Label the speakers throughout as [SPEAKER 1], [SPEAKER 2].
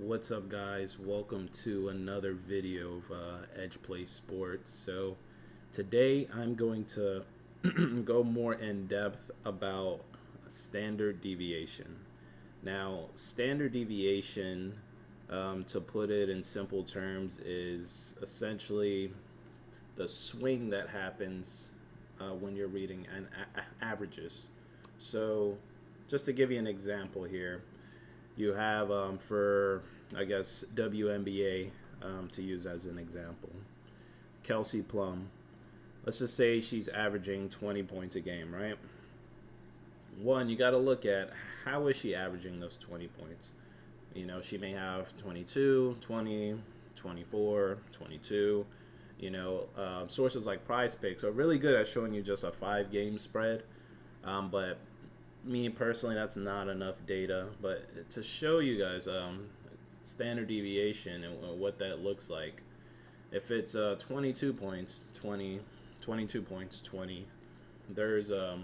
[SPEAKER 1] What's up, guys? Welcome to another video of Edge Play Sports. So today I'm going to go more in depth about standard deviation. Now, standard deviation, to put it in simple terms, is essentially the swing that happens when you're reading averages. So, just to give you an example here, you have for, I guess, WNBA, to use as an example, Kelsey Plum. Let's just say she's averaging 20 points a game, right? One, you got to look at how is she averaging those 20 points. She may have 22, 20, 24, 22. Sources like Prize Picks are really good at showing you just a 5-game spread, but me personally, that's not enough data. But to show you guys standard deviation and what that looks like, if it's 22 points, 20, 22 points, 20, there's a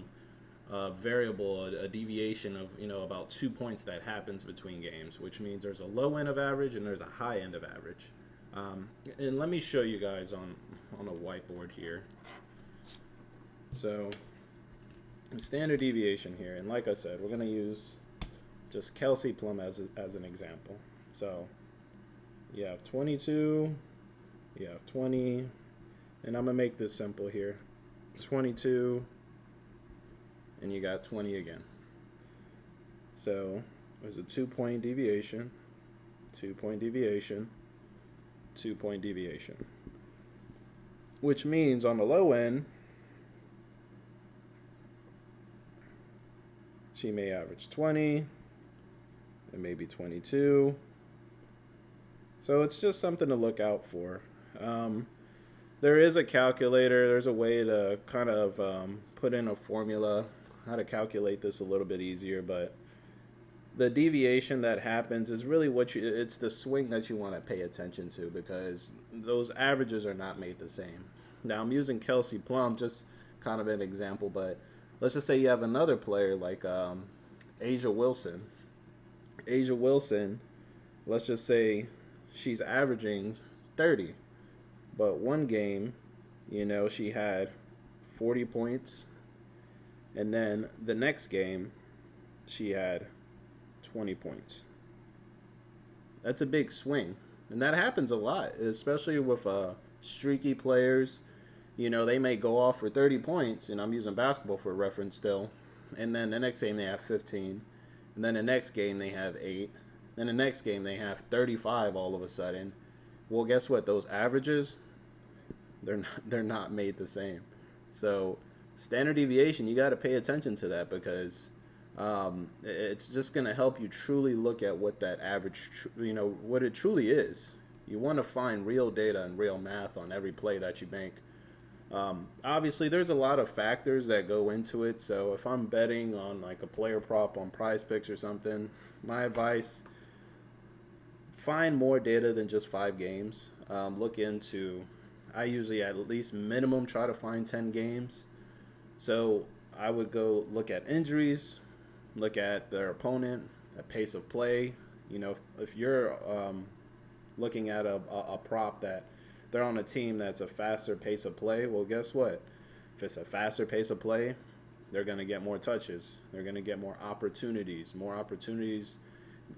[SPEAKER 1] variable, a deviation of about 2 points that happens between games, which means there's a low end of average and there's a high end of average. And let me show you guys on a whiteboard here. So standard deviation here, and like I said, we're going to use just Kelsey Plum as an example. So you have 22, you have 20, and I'm going to make this simple here. 22, and you got 20 again. So there's a 2-point deviation, 2-point deviation, 2-point deviation, which means on the low end, she may average 20 and maybe 22. So it's just something to look out for. There is a calculator. There's a way to kind of put in a formula, how to calculate this a little bit easier. But the deviation that happens is really it's the swing that you want to pay attention to, because those averages are not made the same. Now, I'm using Kelsey Plum, just kind of an example, but let's just say you have another player like Asia Wilson. Asia Wilson, let's just say she's averaging 30. But one game, she had 40 points. And then the next game, she had 20 points. That's a big swing. And that happens a lot, especially with streaky players. They may go off for 30 points, and I'm using basketball for reference still. And then the next game they have 15. And then the next game they have 8. Then the next game they have 35 all of a sudden. Well, guess what? Those averages, they're not made the same. So standard deviation, you got to pay attention to that, because it's just going to help you truly look at what that average, what it truly is. You want to find real data and real math on every play that you make. Obviously, there's a lot of factors that go into it. So if I'm betting on like a player prop on Prize Picks or something, my advice, find more data than just 5 games. Look into, I usually at least minimum try to find 10 games. So I would go look at injuries, look at their opponent, a pace of play. If you're looking at a prop that they're on a team that's a faster pace of play, well, guess what? If it's a faster pace of play, they're going to get more touches. They're going to get more opportunities. More opportunities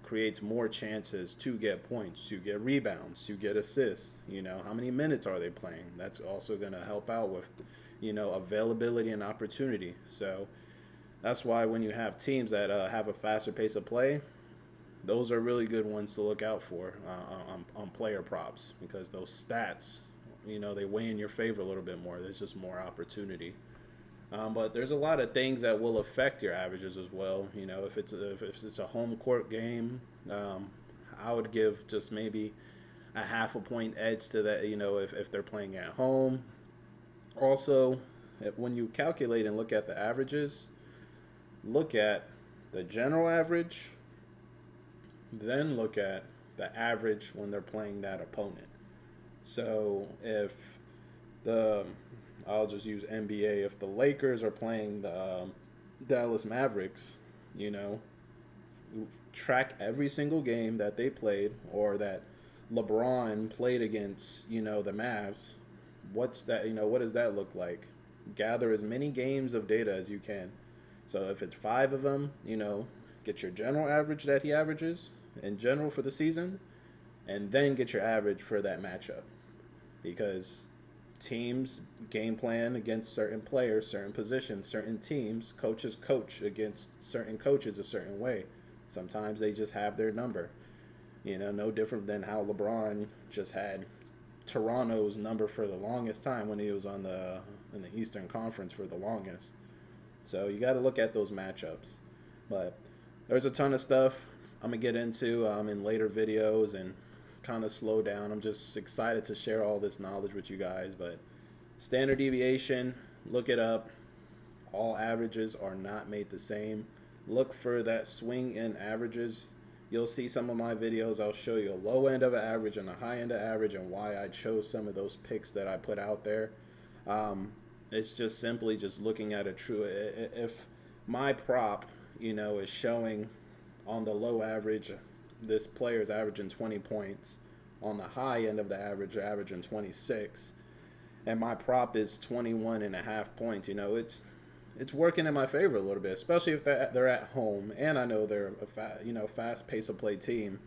[SPEAKER 1] creates more chances to get points, to get rebounds, to get assists. How many minutes are they playing? That's also going to help out with, availability and opportunity. So that's why when you have teams that have a faster pace of play, those are really good ones to look out for on player props, because those stats, they weigh in your favor a little bit more. There's just more opportunity. But there's a lot of things that will affect your averages as well. If it's a home court game, I would give just maybe a half a point edge to that, if they're playing at home. Also, when you calculate and look at the averages, look at the general average, then look at the average when they're playing that opponent. So if I'll just use NBA, if the Lakers are playing the Dallas Mavericks, track every single game that they played or that LeBron played against, the Mavs. What's that, what does that look like? Gather as many games of data as you can. So if it's 5 of them, get your general average that he averages in general for the season, and then get your average for that matchup. Because teams game plan against certain players, certain positions, certain teams. Coaches coach against certain coaches a certain way. Sometimes they just have their number. No different than how LeBron just had Toronto's number for the longest time when he was in the Eastern Conference for the longest. So you got to look at those matchups. But there's a ton of stuff I'm going to get into in later videos and kind of slow down. I'm just excited to share all this knowledge with you guys. But standard deviation, look it up. All averages are not made the same. Look for that swing in averages. You'll see some of my videos. I'll show you a low end of an average and a high end of average and why I chose some of those picks that I put out there. It's just simply just looking at a true. If my prop, is showing on the low average, this player's averaging 20 points. On the high end of the average, they're averaging 26. And my prop is 21.5 points. It's working in my favor a little bit, especially if they're at home, and I know they're a fast pace of play team.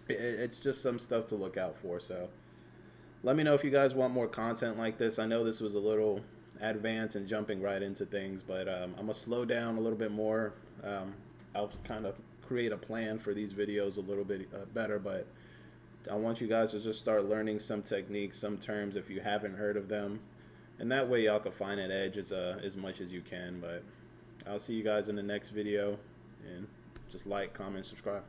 [SPEAKER 1] It's just some stuff to look out for. So let me know if you guys want more content like this. I know this was a little advanced and jumping right into things, but I'm gonna slow down a little bit more. I'll kind of create a plan for these videos a little bit better, but I want you guys to just start learning some techniques, some terms if you haven't heard of them. And that way y'all can find an edge as much as you can. But I'll see you guys in the next video. And just like, comment, subscribe.